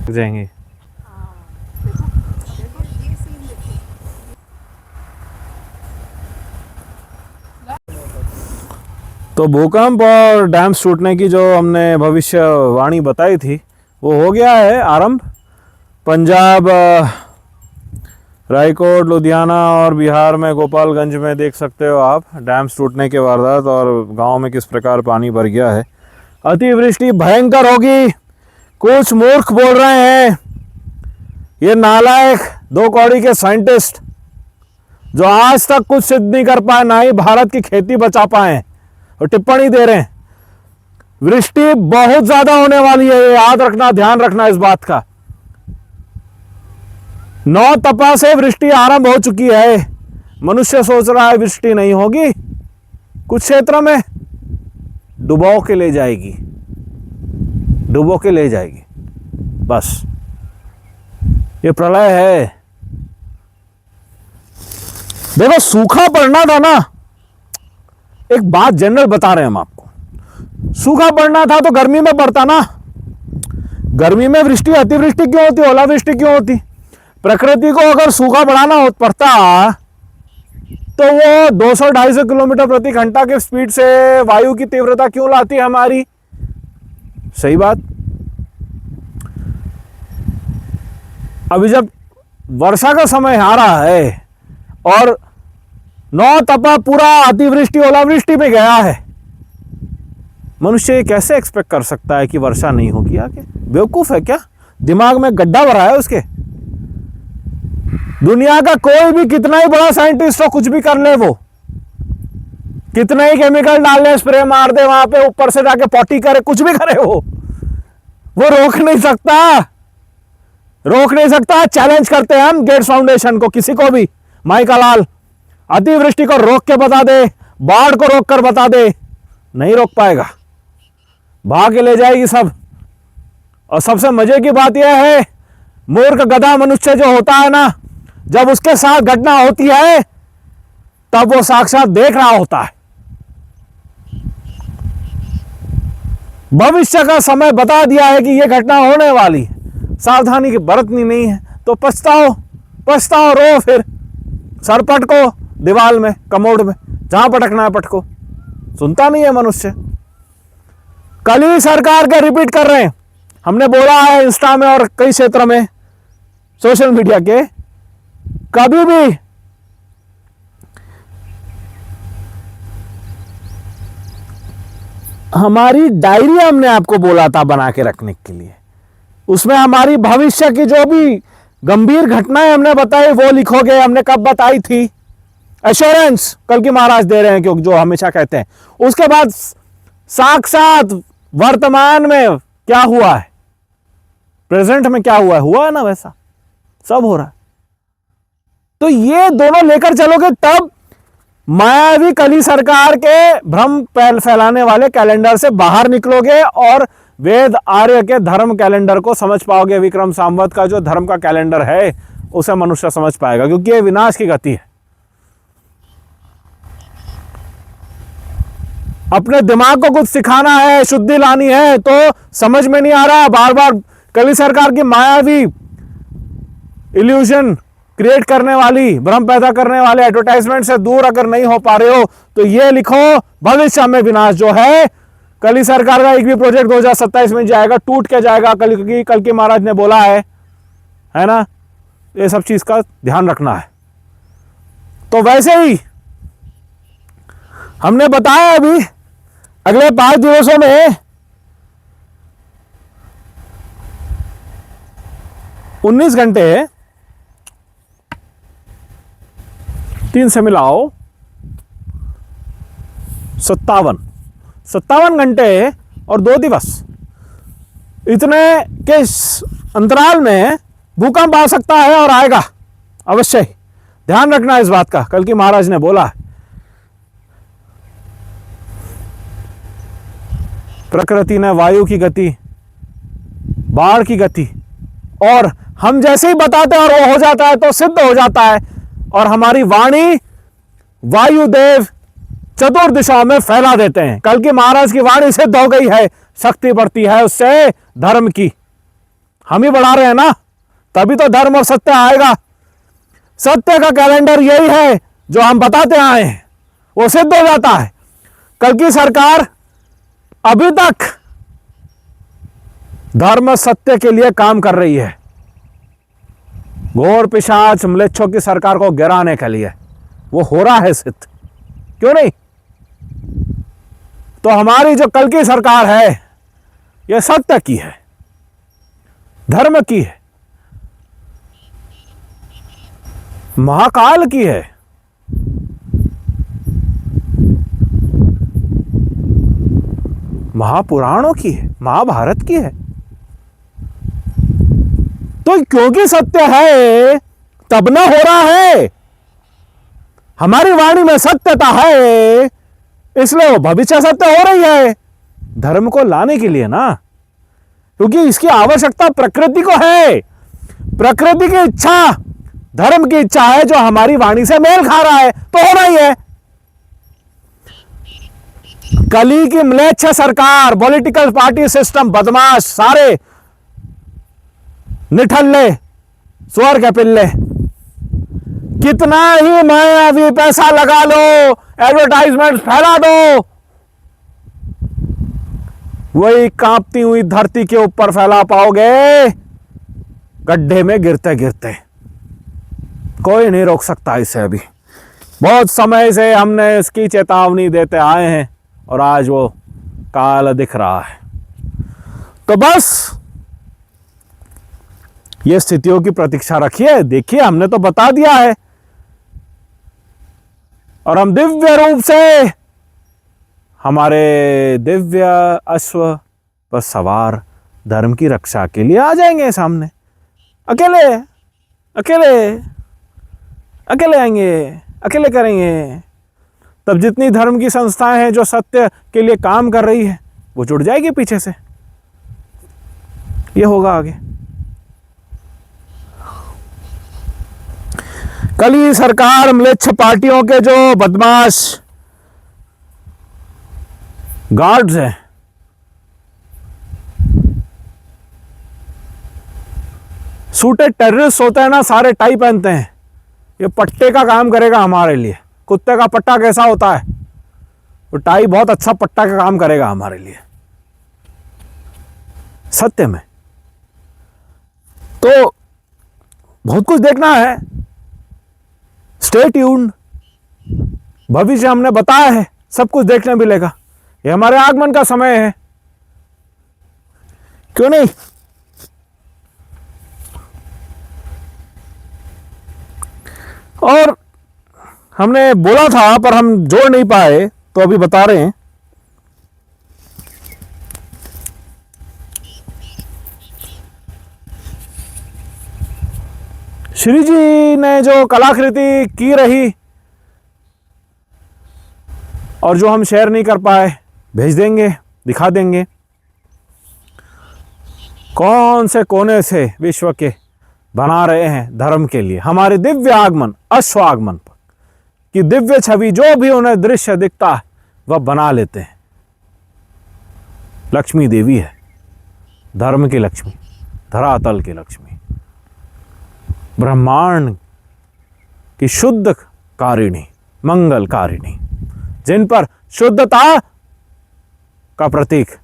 जाएंगे। तो भूकंप और डैम्स टूटने की जो हमने भविष्यवाणी बताई थी वो हो गया है आरंभ। पंजाब, रायकोट, लुधियाना और बिहार में गोपालगंज में देख सकते हो आप डैम्स टूटने के वारदात, और गांव में किस प्रकार पानी भर गया है। अतिवृष्टि भयंकर होगी, कुछ मूर्ख बोल रहे हैं। ये नालायक दो कौड़ी के साइंटिस्ट जो आज तक कुछ सिद्ध नहीं कर पाए, ना ही भारत की खेती बचा पाए, और टिप्पणी दे रहे हैं। वृष्टि बहुत ज्यादा होने वाली है, याद रखना, ध्यान रखना इस बात का। 9 तपा से वृष्टि आरंभ हो चुकी है। मनुष्य सोच रहा है वृष्टि नहीं होगी, कुछ क्षेत्रों में डुबो के ले जाएगी, डुबो के ले जाएगी। बस ये प्रलय है। देखो, सूखा पड़ना था ना, एक बात जनरल बता रहे हैं हम आपको। सूखा पड़ना था तो गर्मी में पड़ता ना। गर्मी में वृष्टि, अतिवृष्टि क्यों होती, ओलावृष्टि क्यों होती? प्रकृति को अगर सूखा बढ़ाना पड़ता तो वो 200-250 किलोमीटर प्रति घंटा के स्पीड से वायु की तीव्रता क्यों लाती है हमारी? सही बात। अभी जब वर्षा का समय आ रहा है और 9 तपा पूरा अतिवृष्टि ओलावृष्टि पे गया है, मनुष्य कैसे एक्सपेक्ट कर सकता है कि वर्षा नहीं होगी आगे? बेवकूफ है क्या? दिमाग में गड्ढा भरा है उसके? दुनिया का कोई भी कितना ही बड़ा साइंटिस्ट हो, कुछ भी कर ले, वो कितना ही केमिकल डाल ले, स्प्रे मार दे वहां पे, ऊपर से जाके पॉटी करे, कुछ भी करे, वो रोक नहीं सकता, रोक नहीं सकता। चैलेंज करते हैं हम गेट्स फाउंडेशन को, किसी को भी, माइका लाल, अतिवृष्टि को रोक के बता दे, बाढ़ को रोक कर बता दे, नहीं रोक पाएगा, भाग के ले जाएगी सब। और सबसे मजे की बात यह है, मूर्ख गधा मनुष्य जो होता है ना, जब उसके साथ घटना होती है तब वो साक्षात देख रहा होता है। भविष्य का समय बता दिया है कि यह घटना होने वाली है, सावधानी की बरतनी नहीं है तो पछताओ, पछताओ, रो, फिर सर पटको दीवाल में, कमोड में, जहां पटकना है पटको। सुनता नहीं है मनुष्य। कल ही सरकार के रिपीट कर रहे हैं, हमने बोला है इंस्टा में और कई क्षेत्रों में सोशल मीडिया के, कभी भी हमारी डायरी हमने आपको बोला था बना के रखने के लिए, उसमें हमारी भविष्य की जो भी गंभीर घटनाएं हमने बताई वो लिखोगे। हमने कब बताई थी? एश्योरेंस कल की महाराज दे रहे हैं, क्योंकि जो हमेशा कहते हैं। उसके बाद साक्षात वर्तमान में क्या हुआ है, प्रेजेंट में क्या हुआ है, हुआ है ना, वैसा सब हो रहा है। तो ये दोनों लेकर चलोगे तब मायावी कली सरकार के भ्रम फैलाने वाले कैलेंडर से बाहर निकलोगे और वेद आर्य के धर्म कैलेंडर को समझ पाओगे। विक्रम संवत का जो धर्म का कैलेंडर है उसे मनुष्य समझ पाएगा, क्योंकि ये विनाश की गति है। अपने दिमाग को कुछ सिखाना है, शुद्धि लानी है, तो समझ में नहीं आ रहा। बार बार कली सरकार की मायावी इल्यूजन क्रिएट करने वाली, भ्रम पैदा करने वाले एडवर्टाइजमेंट से दूर अगर नहीं हो पा रहे हो तो ये लिखो, भविष्य में विनाश जो है, कली सरकार का एक भी प्रोजेक्ट 2027 में जाएगा, टूट के जाएगा। कल की महाराज ने बोला है ना, ये सब चीज का ध्यान रखना है। तो वैसे ही हमने बताया अभी अगले 5 दिवसों में 19 घंटे 3 से मिलाओ 57 घंटे और 2 दिवस, इतने के अंतराल में भूकंप आ सकता है और आएगा अवश्य ही। ध्यान रखना इस बात का, कल की महाराज ने बोला है। प्रकृति ने वायु की गति, बाढ़ की गति, और हम जैसे ही बताते हैं और वो हो जाता है तो सिद्ध हो जाता है। और हमारी वाणी वायुदेव चतुर दिशाओं में फैला देते हैं। कल की महाराज की वाणी सिद्ध हो गई है, शक्ति बढ़ती है उससे धर्म की। हम ही बढ़ा रहे हैं ना, तभी तो धर्म और सत्य आएगा। सत्य का कैलेंडर यही है जो हम बताते आए हैं, वो सिद्ध हो जाता है। कल की सरकार अभी तक धर्म सत्य के लिए काम कर रही है, घोर पिशाच म्लेच्छों की सरकार को गिराने के लिए। वो हो रहा है सिद्ध, क्यों नहीं? तो हमारी जो कल की सरकार है, यह सत्य की है, धर्म की है, महाकाल की है। महापुराणों की है, महाभारत की है। तो क्योंकि सत्य है तब ना हो रहा है। हमारी वाणी में सत्यता है, इसलिए वो भविष्य सत्य हो रही है, धर्म को लाने के लिए ना। क्योंकि इसकी आवश्यकता प्रकृति को है। प्रकृति की इच्छा धर्म की इच्छा है, जो हमारी वाणी से मेल खा रहा है, तो होना ही है। कली की म्लेच्छ सरकार, पॉलिटिकल पार्टी सिस्टम, बदमाश सारे निठल्ले, सुअर के पिल्ले, कितना ही मैं अभी पैसा लगा लो, एडवर्टाइजमेंट फैला दो, वही कांपती हुई धरती के ऊपर फैला पाओगे, गड्ढे में गिरते गिरते। कोई नहीं रोक सकता इसे। अभी बहुत समय से हमने इसकी चेतावनी देते आए हैं और आज वो काल दिख रहा है। तो बस ये स्थितियों की प्रतीक्षा रखिए, देखिए हमने तो बता दिया है, और हम दिव्य रूप से हमारे दिव्य अश्व पर सवार धर्म की रक्षा के लिए आ जाएंगे सामने। अकेले अकेले अकेले आएंगे, अकेले करेंगे। तब जितनी धर्म की संस्थाएं हैं जो सत्य के लिए काम कर रही है, वो जुड़ जाएगी पीछे से। ये होगा आगे। कल ही सरकार म्लेच्छ पार्टियों के जो बदमाश गार्ड्स हैं, सूटेड टेररिस्ट होते हैं ना, सारे टाई पहनते हैं, ये पट्टे का काम करेगा हमारे लिए। कुत्ते का पट्टा कैसा होता है, वो टाई बहुत अच्छा पट्टा का काम करेगा हमारे लिए सत्य में। तो बहुत कुछ देखना है, स्टे ट्यून्ड। भविष्य हमने बताया है, सब कुछ देखने मिलेगा। ये हमारे आगमन का समय है, क्यों नहीं? और हमने बोला था पर हम जोड़ नहीं पाए, तो अभी बता रहे हैं। श्री जी ने जो कलाकृति की रही और जो हम शेयर नहीं कर पाए, भेज देंगे, दिखा देंगे। कौन से कोने से विश्व के बना रहे हैं धर्म के लिए, हमारे दिव्य आगमन, अश्व आगमन पर कि दिव्य छवि जो भी उन्हें दृश्य दिखता है वह बना लेते हैं। लक्ष्मी देवी है, धर्म की लक्ष्मी, धरातल की लक्ष्मी, ब्रह्मांड की शुद्ध कारिणी, मंगलकारिणी, जिन पर शुद्धता का प्रतीक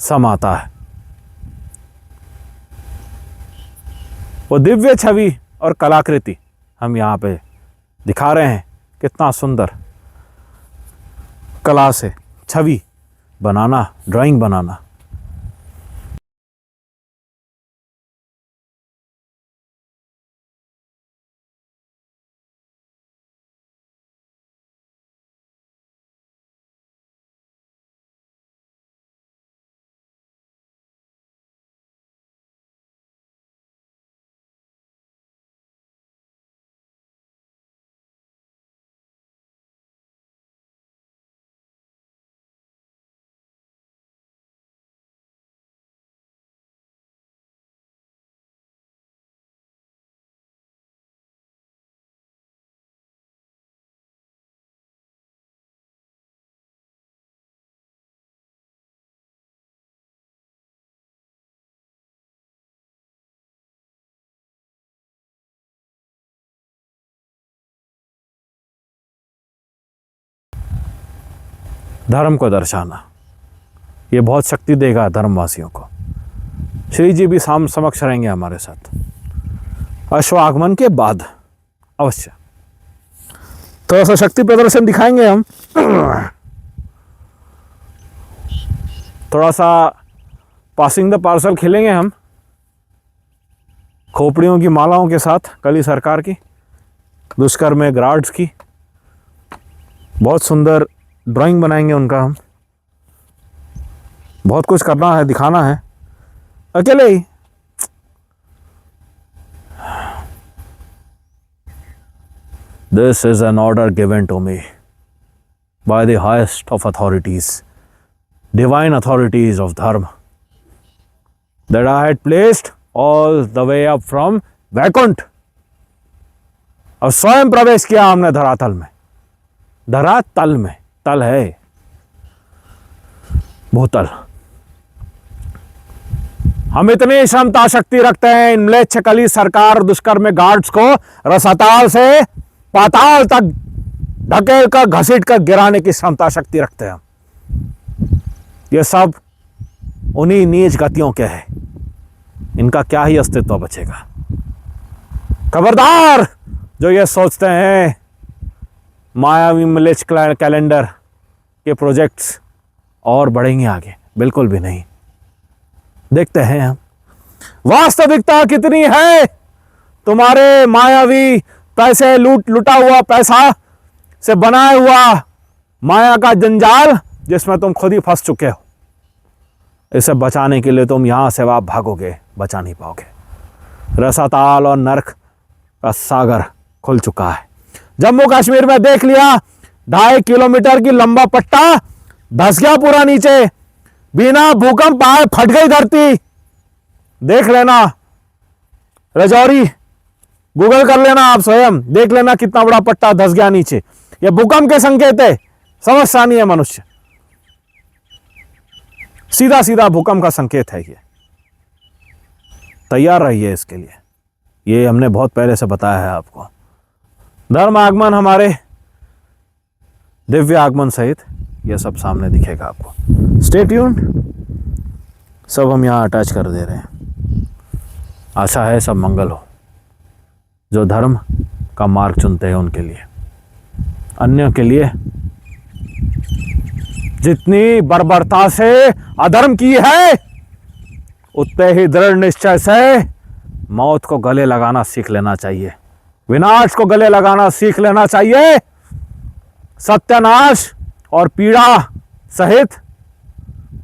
समाता है। वो दिव्य छवि और कलाकृति हम यहाँ पे दिखा रहे हैं। कितना सुंदर कला से छवि बनाना, ड्राइंग बनाना। धर्म को दर्शाना, ये बहुत शक्ति देगा धर्मवासियों को। श्री जी भी समक्ष रहेंगे हमारे साथ अश्व आगमन के बाद अवश्य। थोड़ा सा शक्ति प्रदर्शन दिखाएंगे हम। थोड़ा सा पासिंग द पार्सल खेलेंगे हम खोपड़ियों की मालाओं के साथ, कली सरकार की, दुष्कर्म में ग्राड्स की। बहुत सुंदर ड्राइंग बनाएंगे उनका हम। बहुत कुछ करना है, दिखाना है, अकेले ही। This is an order given to me by the highest of authorities, divine authorities of Dharma, that I had placed all the way up from Vaikunt. और स्वयं प्रवेश किया हमने धरातल में। धरातल में, तल है भूतल। हम इतनी क्षमता शक्ति रखते हैं इन म्लेच्छ कली सरकार दुष्कर्म में गार्ड्स को रसाताल से पाताल तक ढकेल कर घसीट कर गिराने की क्षमता शक्ति रखते हैं। ये सब उन्हीं नीच गतियों के हैं, इनका क्या ही अस्तित्व बचेगा। खबरदार जो ये सोचते हैं मायावी म्लेच्छ कैलेंडर के प्रोजेक्ट्स और बढ़ेंगे आगे, बिल्कुल भी नहीं। देखते हैं हम वास्तविकता कितनी है। तुम्हारे मायावी पैसे लुटा हुआ पैसा से बनाया हुआ माया का जंजाल जिसमें तुम खुद ही फंस चुके हो, इसे बचाने के लिए तुम यहां से आप भागोगे, बचा नहीं पाओगे। रसाताल और नरक का सागर खुल चुका है। जम्मू कश्मीर में देख लिया, 2.5 किलोमीटर की लंबा पट्टा धस गया पूरा नीचे, बिना भूकंप आए फट गई धरती। देख लेना, रजौरी गूगल कर लेना, आप स्वयं देख लेना कितना बड़ा पट्टा धस गया नीचे। यह भूकंप के संकेत है, समझता नहीं है मनुष्य। सीधा सीधा भूकंप का संकेत है ये। तैयार रहिए इसके लिए, ये हमने बहुत पहले से बताया है आपको। धर्म आगमन हमारे दिव्य आगमन सहित यह सब सामने दिखेगा आपको। Stay tuned. सब हम यहाँ अटैच कर दे रहे हैं। आशा है सब मंगल हो। जो धर्म का मार्ग चुनते हैं उनके लिए, अन्य के लिए जितनी बर्बरता से अधर्म की है उतने ही दृढ़ निश्चय से मौत को गले लगाना सीख लेना चाहिए, विनाश को गले लगाना सीख लेना चाहिए। सत्यानाश और पीड़ा सहित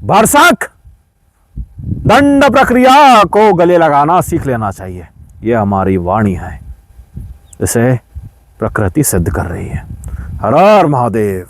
भरसक दंड प्रक्रिया को गले लगाना सीख लेना चाहिए। यह हमारी वाणी है, इसे प्रकृति सिद्ध कर रही है। हर हर महादेव।